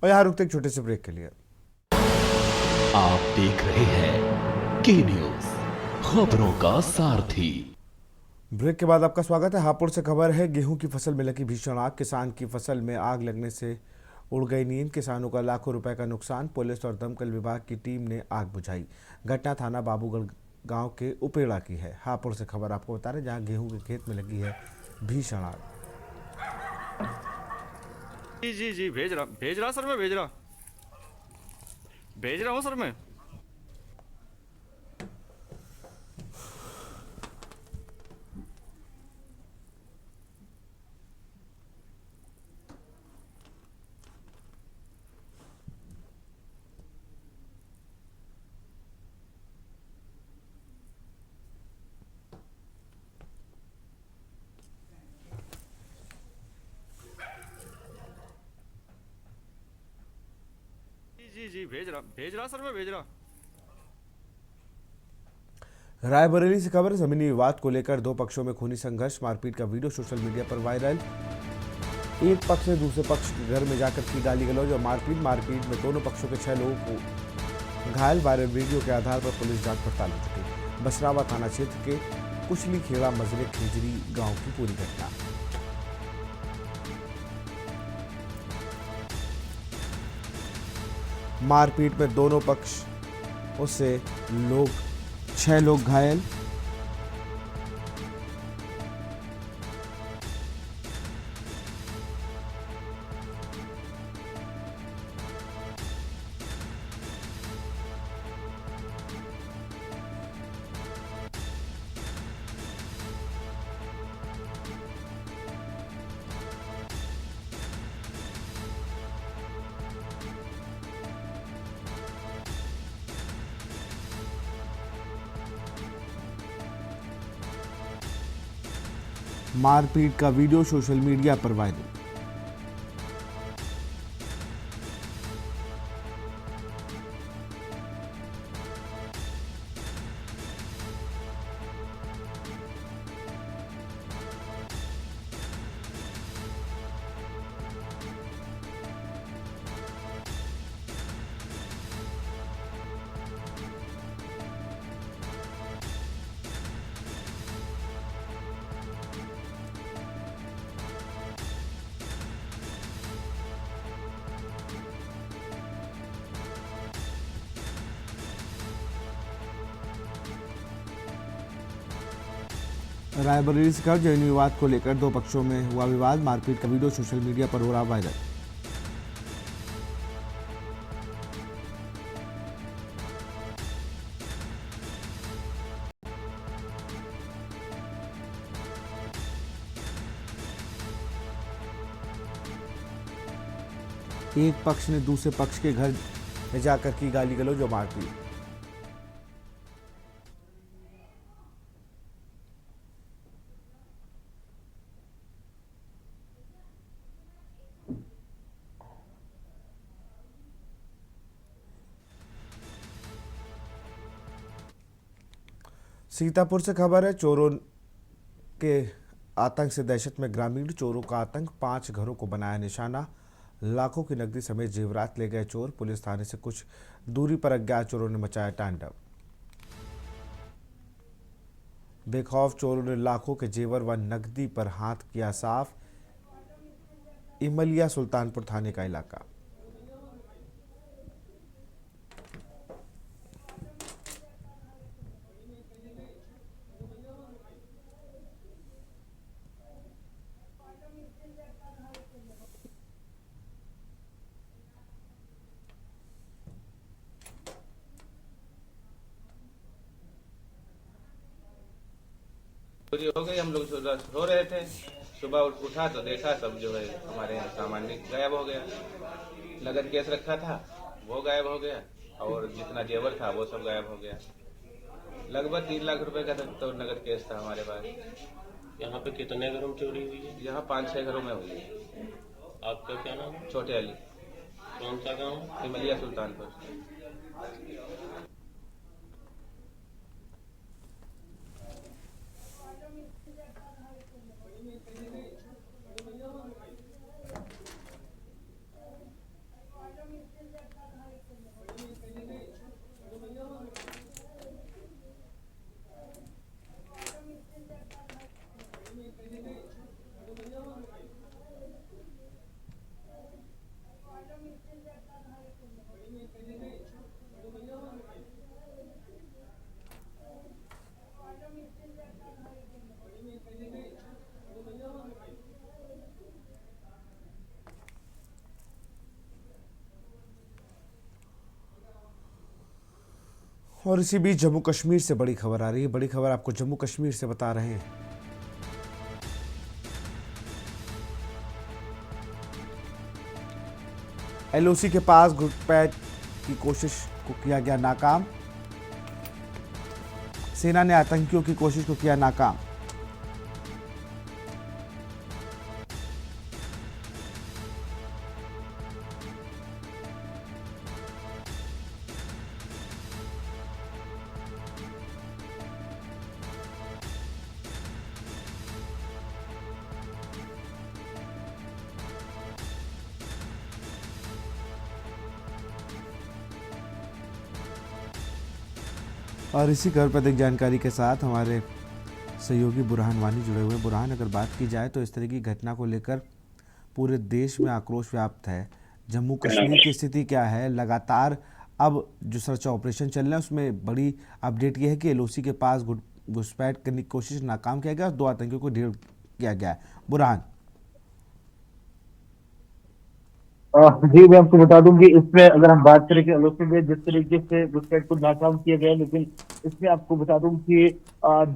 Speaker 1: और यहाँ रुकते एक छोटे से ब्रेक के लिए।
Speaker 2: आप देख रहे हैं के न्यूज, खबरों का सारथी।
Speaker 1: ब्रेक के बाद आपका स्वागत है। हापुड़ से खबर है, गेहूं की फसल में लगी भीषण आग। किसान की फसल में आग लगने से उड़ गई नींद। किसानों का लाखों रुपए का नुकसान। पुलिस और दमकल विभाग की टीम ने आग बुझाई। घटना थाना बाबूगढ़ गांव के उपेड़ा की है। हापुड़ से खबर आपको बता रहे, जहां गेहूं के खेत में लगी है भीषण आग।
Speaker 9: जी भेज रहा सर, मैं भेज रहा हूँ सर मैं। जी भेज रहा सर मैं, भेज रहा।
Speaker 1: रायबरेली से खबर, जमीनी विवाद को लेकर 2 पक्षों में खूनी संघर्ष। मारपीट का वीडियो सोशल मीडिया पर वायरल। एक पक्ष ने दूसरे पक्ष के घर में जाकर की गाली गलौज और मारपीट में दोनों पक्षों के 6 लोगों को घायल। वायरल वीडियो के आधार पर पुलिस जांच पड़ताल हो चुकी। बसरावा थाना क्षेत्र के कुचली खेड़ा मजरे खिजरी गांव की पूरी घटना। मारपीट में दोनों पक्षों से 6 लोग घायल। मारपीट का वीडियो सोशल मीडिया पर वायरल। रायबरेली से खबर, जमीनी विवाद को लेकर 2 पक्षों में हुआ विवाद। मारपीट का वीडियो सोशल मीडिया पर हो रहा वायरल। एक पक्ष ने दूसरे पक्ष के घर में जाकर की गाली गलौज और मारपीट। सीतापुर से खबर है, चोरों के आतंक से दहशत में ग्रामीण। चोरों का आतंक, 5 घरों को बनाया निशाना। लाखों की नकदी समेत जेवरात ले गए चोर। पुलिस थाने से कुछ दूरी पर अज्ञात चोरों ने मचाया तांडव। बेखौफ चोरों ने लाखों के जेवर व नकदी पर हाथ किया साफ। इमलिया सुल्तानपुर थाने का इलाका।
Speaker 10: चोरी हो गई। हम लोग सो रहे थे, सुबह उठा तो देखा सब जो है हमारे यहाँ सामान गायब हो गया। नगद केस रखा था वो गायब हो गया और जितना जेवर था वो सब गायब हो गया। लगभग 3 लाख रुपए का तो नगद केस था हमारे पास।
Speaker 11: यहाँ पे कितने घरों में चोरी हुई है?
Speaker 10: यहाँ 5-6 घरों में हुई है।
Speaker 11: आपका क्या नाम है?
Speaker 10: छोटे अली।
Speaker 11: कौन सा गाँव?
Speaker 10: इमलिया सुल्तानपुर।
Speaker 1: और इसी बीच जम्मू कश्मीर से बड़ी खबर आ रही है। बड़ी खबर आपको जम्मू कश्मीर से बता रहे हैं। एलओसी के पास घुसपैठ की कोशिश को किया गया नाकाम। सेना ने आतंकियों की कोशिश को किया नाकाम। और इसी खबर पर अधिक जानकारी के साथ हमारे सहयोगी बुरहान वानी जुड़े हुए। बुरहान, अगर बात की जाए तो इस तरह की घटना को लेकर पूरे देश में आक्रोश व्याप्त है। जम्मू कश्मीर की स्थिति क्या है? लगातार अब जो सर्च ऑपरेशन चल रहे हैं उसमें बड़ी अपडेट यह है कि एलओसी के पास घुसपैठ करने की कोशिश नाकाम किया गया और 2 आतंकियों को ढेर किया गया है। बुरहान।
Speaker 12: जी, मैं आपको बता दूं कि इसमें अगर हम बात करें कि एलओसी में जिस तरीके से घुसपैठ को नाकाम किया गया, लेकिन इसमें आपको बता दूं कि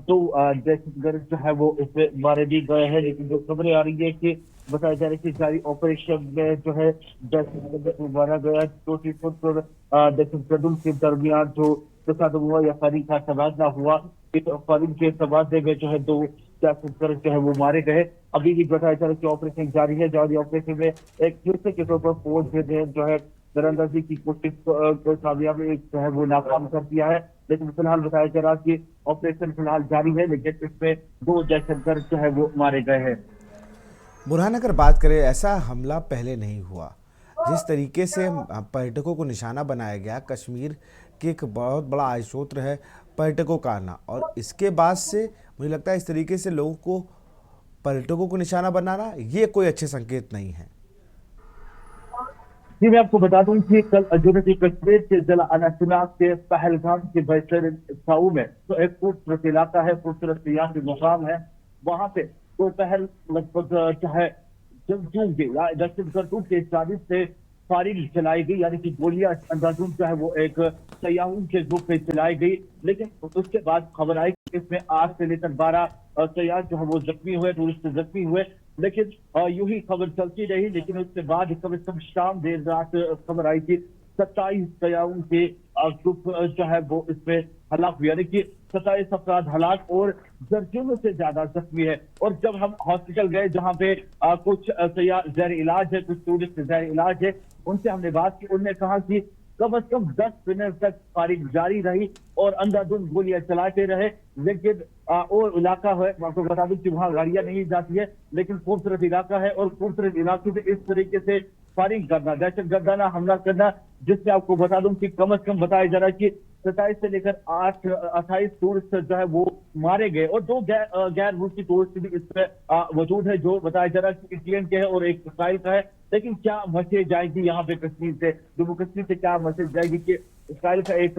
Speaker 12: 2 दहशतगर्द जो है वो इसमें मारे भी गए हैं। लेकिन जो खबरें आ रही है कि बताया जा रहा है कि जारी ऑपरेशन में जो है दहशतगर्द को मारा गया। 24 फुट दहशतगर्दों के दरमियान जो तसादम हुआ या फायरिंग का तबादला हुआ। फायरिंग के तबादले में जो है 2 दहशतगर्द जो है वो मारे गए। अभी भी बताया जा रहा है कि ऑपरेशन जारी है। जारी ऑपरेशन में एक हिस्से के तौर पर फौज ने जो है दरअंदाजी की कोशिश को कामयाबी जो है वो नाकाम कर दिया है। लेकिन फिलहाल बताया जा रहा है कि ऑपरेशन फिलहाल जारी है, लेकिन इसमें 2 दहशतगर्द जो है वो मारे गए हैं।
Speaker 1: बुरहान, अगर बात करें, ऐसा हमला पहले नहीं हुआ। जिस तरीके से पर्यटकों को निशाना बनाया गया, कश्मीर के एक बहुत बड़ा आयशोत्र है पर्यटकों का आना, और इसके बाद से मुझे लगता है इस तरीके से लोगों को, पर्यटकों को निशाना बनाना ये कोई अच्छे संकेत नहीं है।
Speaker 12: जी, मैं आपको बता दूं कि कल जनूबी कश्मीर के जिला अनंतनाग के पहलगाम के बहतरीन साऊ में तो एक खूबसूरत इलाका है, खूबसूरत सियासी मुकाम है। वहां पे तो पहल लगभग जो है जंगजू के या दहशतगर्दों के जानिब से फायरिंग चलाई गई, यानी कि गोलियां अंदाजून जो है वो एक सयाहों के ग्रुप में चलाई गई। लेकिन उसके बाद खबर आई कि इसमें 8 से लेकर 12 सयाह जो है वो जख्मी हुए, टूरिस्ट जख्मी हुए। लेकिन यूं ही खबर चलती रही, लेकिन उसके बाद कम से कम शाम देर रात खबर आई कि 27 सयाहों के ग्रुप जो है वो इसमें हलाक हुए, यानी कि 27 अफराद हलाक और दर्जनों से ज्यादा जख्मी है। और जब हम हॉस्पिटल गए जहां पे कुछ सयाह ज़ैर इलाज है, कुछ टूरिस्ट ज़ैर इलाज है, उनसे हमने बात की। उन्होंने कहा कि कम से कम 10 मिनट तक फायरिंग जारी रही और अंधाधुंध गोलियां चलाते रहे। लेकिन और इलाका है, मैं आपको बता दूं कि वहाँ गाड़ियां नहीं जाती है, लेकिन खूबसूरत इलाका है और खूबसूरत इलाके से इस तरीके से फायरिंग करना, दहशतगर्दाना हमला करना, जिससे आपको बता दूं कि कम से कम बताया जा रहा है कि 27 से लेकर 28 टूरिस्ट जो है वो मारे गए और 2 गैर मुल्की टूरिस्ट भी इसमें मौजूद है, जो बताया जा रहा है कि इंडियन के है और एक इसराइल का है। लेकिन क्या मैसेज जाएगी यहाँ पे कश्मीर से, जम्मू कश्मीर से क्या मैसेज जाएगी कि इसराइल का एक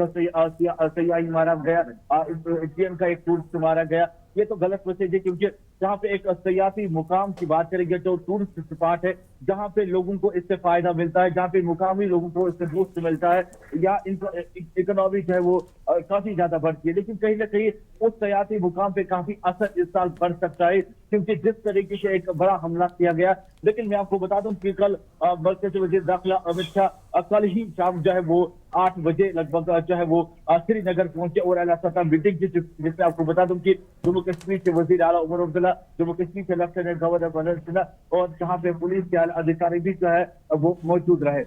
Speaker 12: सयाही मारा गया, इंडियन का एक टूरिस्ट मारा गया, ये तो गलत मैसेज है। क्योंकि जहाँ पे एक सयासी मुकाम की बात करेंगे तो टूरिस्ट स्पॉट है, जहाँ पे लोगों को इससे फायदा मिलता है, जहाँ पे मुकामी लोगों को इससे बूस्ट मिलता है या इकोनॉमी जो है वो काफी ज्यादा बढ़ती है। लेकिन कहीं ना कहीं उस सयासी मुकाम पे काफी असर इस साल पड़ सकता है, क्योंकि जिस तरीके से एक बड़ा हमला किया गया। लेकिन मैं आपको बता दूं कि कल मरकज़ी वज़ीर दाखिला अमित शाह कल ही शाम जो है वो 8 बजे लगभग जो है वो श्रीनगर पहुंचे और आला सतह मीटिंग की, जिसमें आपको बता दूं कि जम्मू कश्मीर के वजीर आला उमर अब्दुल्ला, जम्मू कश्मीर के लेफ्टिनेंट गवर्नर मनोज सिन्हा और जहाँ पे पुलिस के अधिकारी भी जो है वो मौजूद रहे।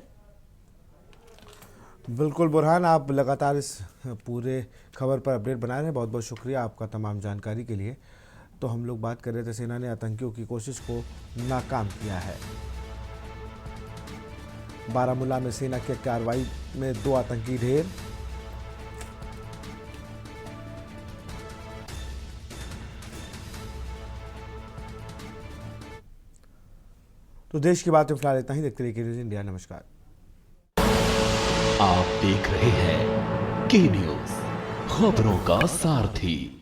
Speaker 1: बिल्कुल बुरहान, आप लगातार इस पूरे खबर पर अपडेट बना रहे हैं, बहुत बहुत शुक्रिया आपका तमाम जानकारी के लिए। तो हम लोग बात कर रहे थे, सेना ने आतंकियों की कोशिश को नाकाम किया है। बारामूला में सेना की कार्रवाई में 2 आतंकी ढेर। तो देश की बातें फिलहाल इतना ही। देखते रहिए न्यूज़ इंडिया। नमस्कार।
Speaker 2: आप देख रहे हैं के न्यूज़, खबरों का सारथी।